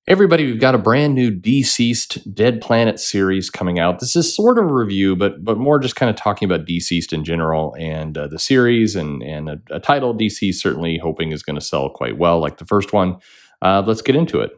Everybody, we've got a brand new DCeased Dead Planet series coming out. This is sort of a review, but more just kind of talking about DCeased in general and the series and a title DC certainly hoping is going to sell quite well, like the first one. Let's get into it.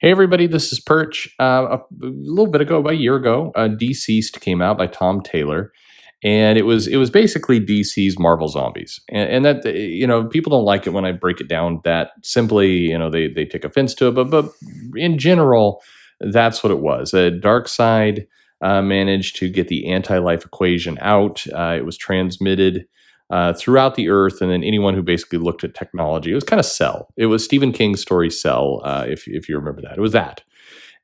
Hey, everybody, this is Perch. A little bit ago, about a year ago, DCeased came out by Tom Taylor, and it was basically DC's Marvel Zombies, and that people don't like it when I break it down that simply. They take offense to it, but in general, that's what it was. Darkseid managed to get the anti-life equation out. It was transmitted throughout the earth, and then anyone who basically looked at technology. It was kind of Cell. It was Stephen King's story Cell, if you remember that. It was that.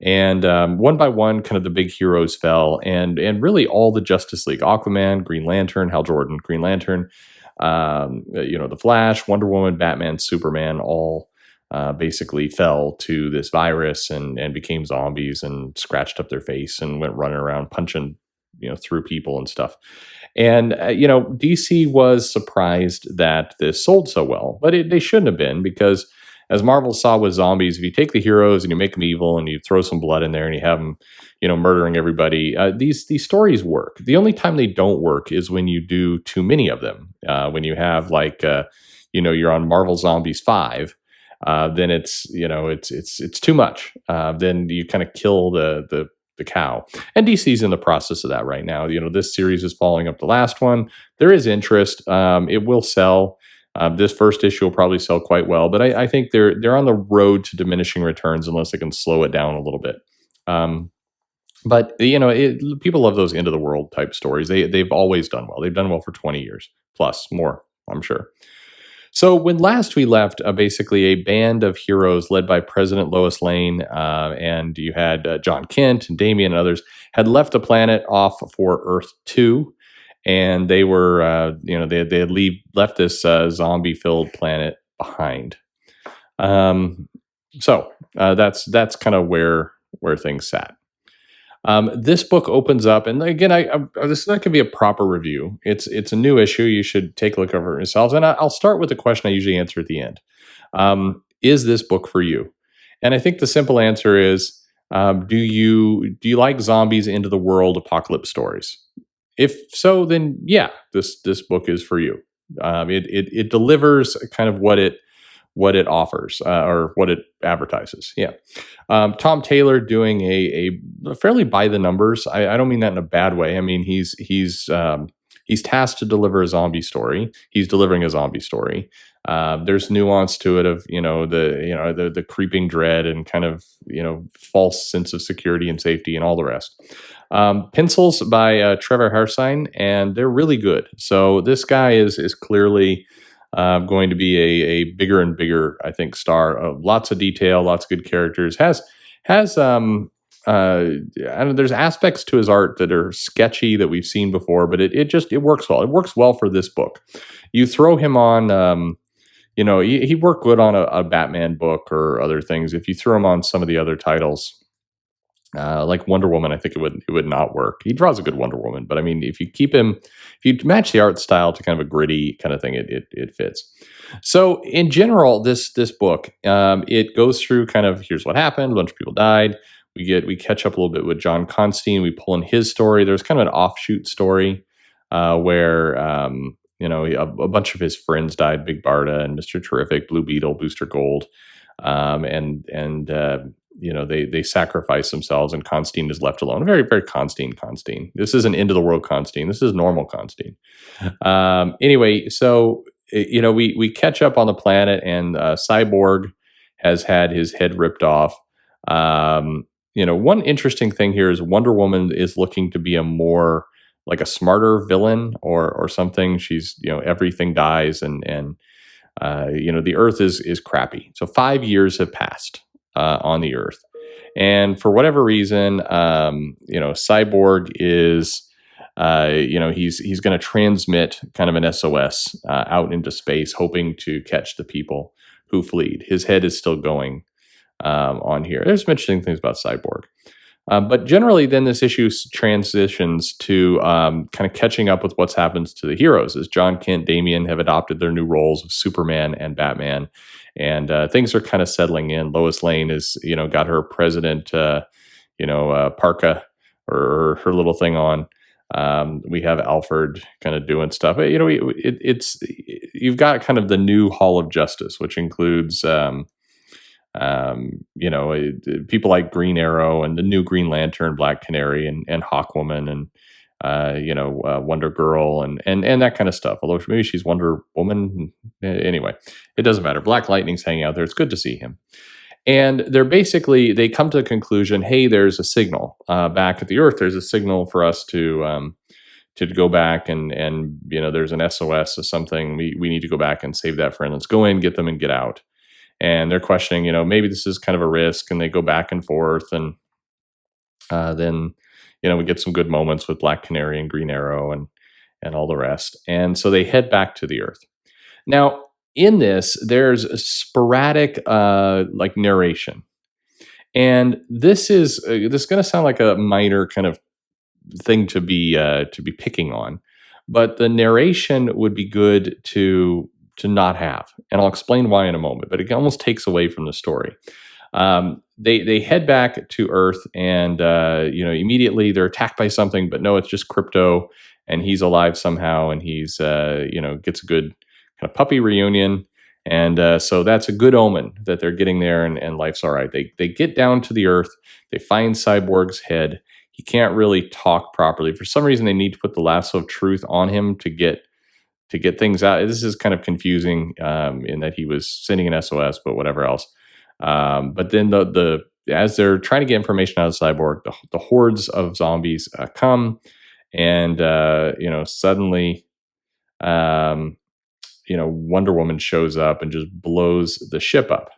And one by one, kind of the big heroes fell, and really all the Justice League, Aquaman, Green Lantern, Hal Jordan, Green Lantern, the Flash, Wonder Woman, Batman, Superman, all basically fell to this virus and became zombies and scratched up their face and went running around punching through people and stuff. And DC was surprised that this sold so well, but they shouldn't have been, because as Marvel saw with zombies, if you take the heroes and you make them evil and you throw some blood in there and you have them murdering everybody, these stories work. The only time they don't work is when you do too many of them. When you have you're on Marvel Zombies 5, then it's too much. Then you kind of kill the cow. And DC's in the process of that right now. This series is following up the last one. There is interest. It will sell. This first issue will probably sell quite well, but I think they're on the road to diminishing returns unless they can slow it down a little bit. But people love those end of the world type stories. They've always done well. They've done well for 20 years plus more, I'm sure. So when last we left, basically a band of heroes led by President Lois Lane, and you had John Kent and Damian and others, had left the planet off for Earth 2, and they were, they had left this zombie-filled planet behind. So that's kind of where things sat. This book opens up, and again, this is not going to be a proper review. It's a new issue. You should take a look over it yourselves. And I'll start with the question I usually answer at the end. Is this book for you? And I think the simple answer is, do you like zombies into the world apocalypse stories? If so, then yeah, this book is for you. It delivers kind of what it offers, or what it advertises. Yeah. Tom Taylor doing a fairly by the numbers. I don't mean that in a bad way. I mean, he's tasked to deliver a zombie story. He's delivering a zombie story. There's nuance to it of, the creeping dread and kind of, false sense of security and safety and all the rest. Pencils by Trevor Harsign, and they're really good. So this guy is clearly going to be a bigger and bigger, I think, star. Lots of detail, lots of good characters. Has I don't know, there's aspects to his art that are sketchy that we've seen before, but it works well. It works well for this book. You throw him on, he worked good on a Batman book or other things. If you throw him on some of the other titles, like Wonder Woman, I think it would not work. He draws a good Wonder Woman, but I mean, if you match the art style to kind of a gritty kind of thing, it fits. So in general, this book, it goes through kind of, here's what happened. A bunch of people died. We catch up a little bit with John Constantine. We pull in his story. There's kind of an offshoot story where a bunch of his friends died: Big Barda and Mr. Terrific, Blue Beetle, Booster Gold, they sacrifice themselves, and Constantine is left alone. Very, very Constantine. This isn't end of the world Constantine. This is normal Constantine. Anyway, so we catch up on the planet, and Cyborg has had his head ripped off. One interesting thing here is Wonder Woman is looking to be a more like a smarter villain or something. She's everything dies, and the Earth is crappy. So 5 years have passed on the Earth, and for whatever reason, Cyborg is he's going to transmit kind of an SOS out into space, hoping to catch the people who fled. His head is still going on here. There's some interesting things about Cyborg. But generally, then this issue transitions to kind of catching up with what's happened to the heroes, as John Kent, Damian have adopted their new roles of Superman and Batman, and things are kind of settling in. Lois Lane is, got her president, parka or her little thing on. We have Alfred kind of doing stuff. It's you've got kind of the new Hall of Justice, which includes. People like Green Arrow and the new Green Lantern, Black Canary, and Hawkwoman, and Wonder Girl, and that kind of stuff. Although maybe she's Wonder Woman. Anyway, it doesn't matter. Black Lightning's hanging out there. It's good to see him. And they come to the conclusion, hey, there's a signal back at the Earth. There's a signal for us to go back and there's an SOS or something. We need to go back and save that friend. Let's go in, get them, and get out. And they're questioning, maybe this is kind of a risk, and they go back and forth. And then, we get some good moments with Black Canary and Green Arrow and all the rest. And so they head back to the Earth. Now, in this, there's a sporadic narration. And this is going to sound like a minor kind of thing to be picking on. But the narration would be good to not have. And I'll explain why in a moment, but it almost takes away from the story. They head back to Earth, and immediately they're attacked by something, but no, it's just Crypto, and he's alive somehow, and he's gets a good kind of puppy reunion. And so that's a good omen that they're getting there, and life's all right. They get down to the Earth, they find Cyborg's head. He can't really talk properly. For some reason, they need to put the lasso of truth on him to get things out. This is kind of confusing in that he was sending an SOS, but whatever else. But then as they're trying to get information out of Cyborg, the hordes of zombies come, and suddenly, Wonder Woman shows up and just blows the ship up.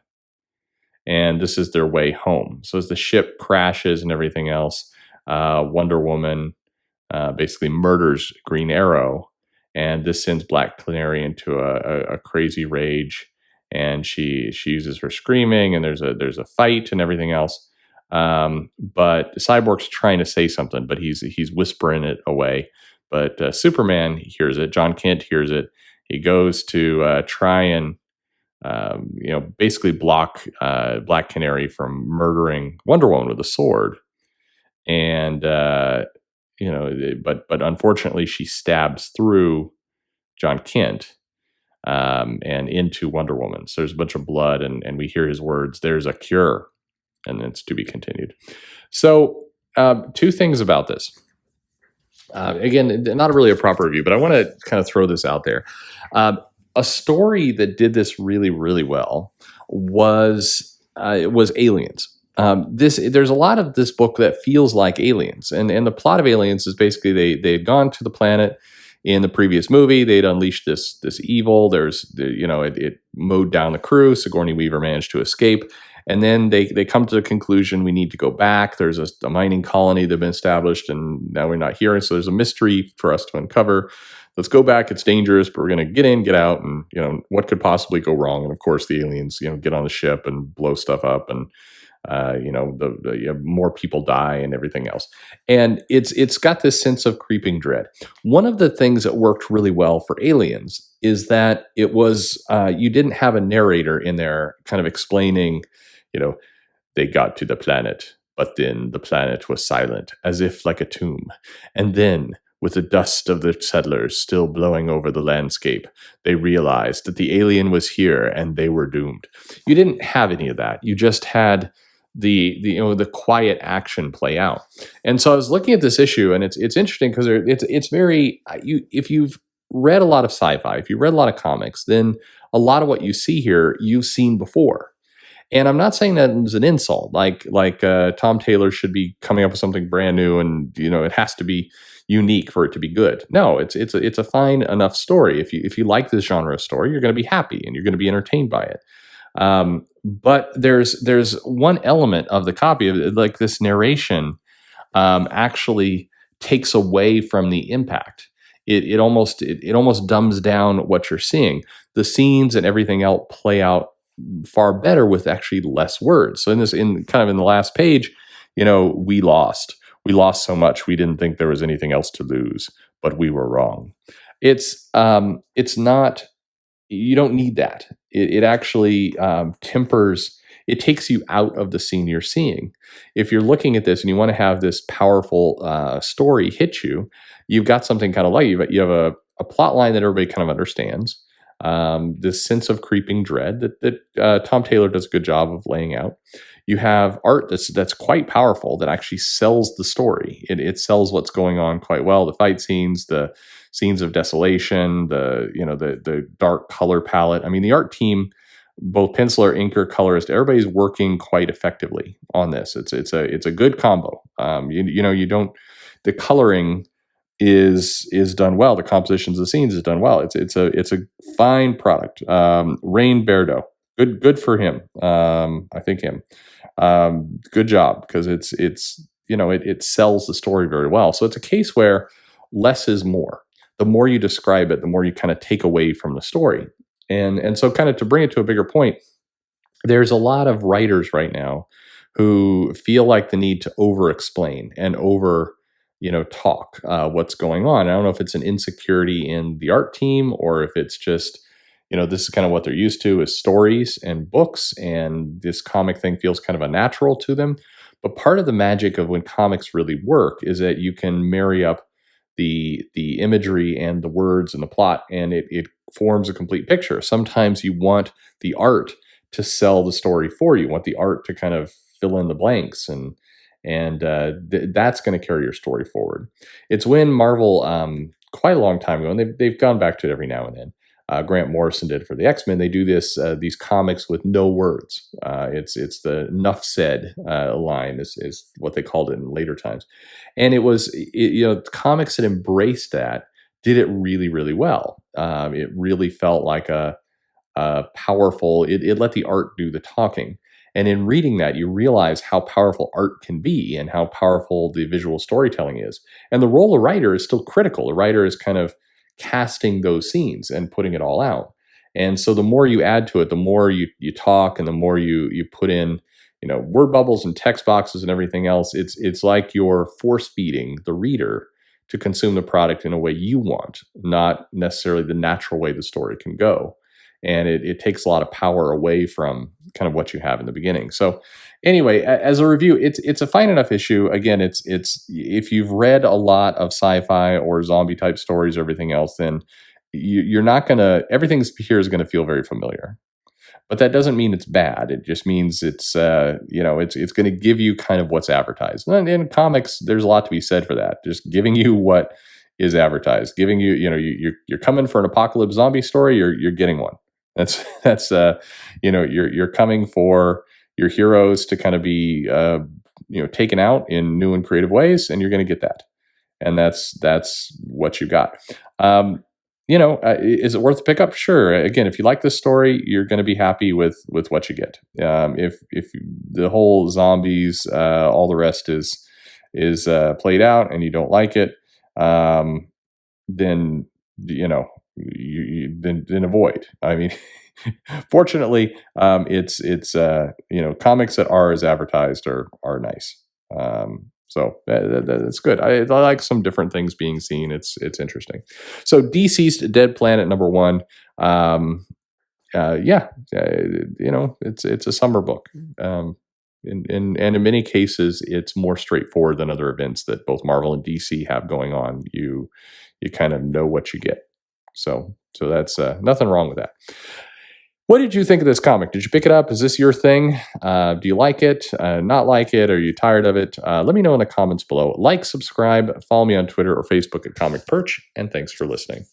And this is their way home. So as the ship crashes and everything else, Wonder Woman basically murders Green Arrow. And this sends Black Canary into a crazy rage, and she uses her screaming, and there's a fight and everything else. But Cyborg's trying to say something, but he's whispering it away. But Superman hears it. John Kent hears it. He goes to try and basically block Black Canary from murdering Wonder Woman with a sword, and but unfortunately she stabs through John Kent and into Wonder Woman. So there's a bunch of blood, and we hear his words, "There's a cure," and it's to be continued. So two things about this. Again, not really a proper review, but I want to kind of throw this out there. A story that did this really, really well was Aliens. There's a lot of this book that feels like Aliens, and the plot of Aliens is basically they had gone to the planet in the previous movie. They'd unleashed this evil. It mowed down the crew. Sigourney Weaver managed to escape, and then they come to the conclusion we need to go back. There's a mining colony that's been established, and now we're not here. So there's a mystery for us to uncover. Let's go back. It's dangerous, but we're going to get in, get out, and what could possibly go wrong? And of course, the aliens get on the ship and blow stuff up, and more people die and everything else. And it's got this sense of creeping dread. One of the things that worked really well for Aliens is that it was you didn't have a narrator in there kind of explaining, they got to the planet, but then the planet was silent, as if like a tomb. And then, with the dust of the settlers still blowing over the landscape, they realized that the alien was here and they were doomed. You didn't have any of that. You just had the quiet action play out. And so I was looking at this issue, and it's interesting because it's very if you've read a lot of sci-fi, if you've read a lot of comics, then a lot of what you see here you've seen before. And I'm not saying that as an insult, like Tom Taylor should be coming up with something brand new, and it has to be unique for it to be good. No, it's a fine enough story. If you like this genre of story, you're going to be happy and you're going to be entertained by it. But there's one element of the copy of like this narration actually takes away from the impact. It almost dumbs down what you're seeing. The scenes and everything else play out far better with actually less words. So in the last page, we lost. We lost so much we didn't think there was anything else to lose, but we were wrong. It's not. You don't need that. It actually tempers. It takes you out of the scene you're seeing. If you're looking at this and you want to have this powerful story hit you, you've got something kind of like you have a plot line that everybody kind of understands. This sense of creeping dread that Tom Taylor does a good job of laying out. You have art that's quite powerful that actually sells the story. It sells what's going on quite well. The fight scenes, the scenes of desolation, the dark color palette. I mean, the art team, both penciler, inker, colorist, everybody's working quite effectively on this. It's a good combo. The coloring is done well. The compositions of the scenes is done well. It's a fine product. Rain Berdo, good for him. I think him. Good job, because it sells the story very well. So it's a case where less is more. The more you describe it, the more you kind of take away from the story. And so kind of to bring it to a bigger point, there's a lot of writers right now who feel like the need to over-explain and talk what's going on. I don't know if it's an insecurity in the art team or if it's just, this is kind of what they're used to is stories and books, and this comic thing feels kind of unnatural to them. But part of the magic of when comics really work is that you can marry up the imagery and the words and the plot, and it forms a complete picture. Sometimes you want the art to sell the story for you. You want the art to kind of fill in the blanks, and that's going to carry your story forward. It's when Marvel, quite a long time ago, and they've gone back to it every now and then. Grant Morrison did for the X-Men. They do these comics with no words. It's the "Nuff said" line is what they called it in later times, and it was comics that embraced that did it really, really well. It really felt like a powerful. It let the art do the talking. And in reading that, you realize how powerful art can be and how powerful the visual storytelling is. And the role of writer is still critical. The writer is kind of casting those scenes and putting it all out. And so the more you add to it, the more you talk and the more you put in, word bubbles and text boxes and everything else. It's like you're force feeding the reader to consume the product in a way you want, not necessarily the natural way the story can go. And it takes a lot of power away from kind of what you have in the beginning. So anyway, as a review, it's a fine enough issue. Again, it's if you've read a lot of sci-fi or zombie type stories or everything else, then you're not everything here is going to feel very familiar. But that doesn't mean it's bad. It just means it's going to give you kind of what's advertised. And in comics, there's a lot to be said for that. Just giving you what is advertised, giving you, you're coming for an apocalypse zombie story, you're getting one. That's you're coming for your heroes to kind of be taken out in new and creative ways, and you're going to get that, and that's what you got. Is it worth the pickup? Sure. Again, if you like this story, you're going to be happy with what you get. If the whole zombies, all the rest is played out, and you don't like it, then then avoid. I mean, fortunately, it's comics that are as advertised are nice. So that's good. I like some different things being seen. It's interesting. So DCeased Dead Planet #1. It's a summer book. And in many cases, it's more straightforward than other events that both Marvel and DC have going on. You kind of know what you get. So that's nothing wrong with that. What did you think of this comic? Did you pick it up? Is this your thing? Do you like it? Not like it? Are you tired of it? Let me know in the comments below. Like, subscribe, follow me on Twitter or Facebook at Comic Perch, and thanks for listening.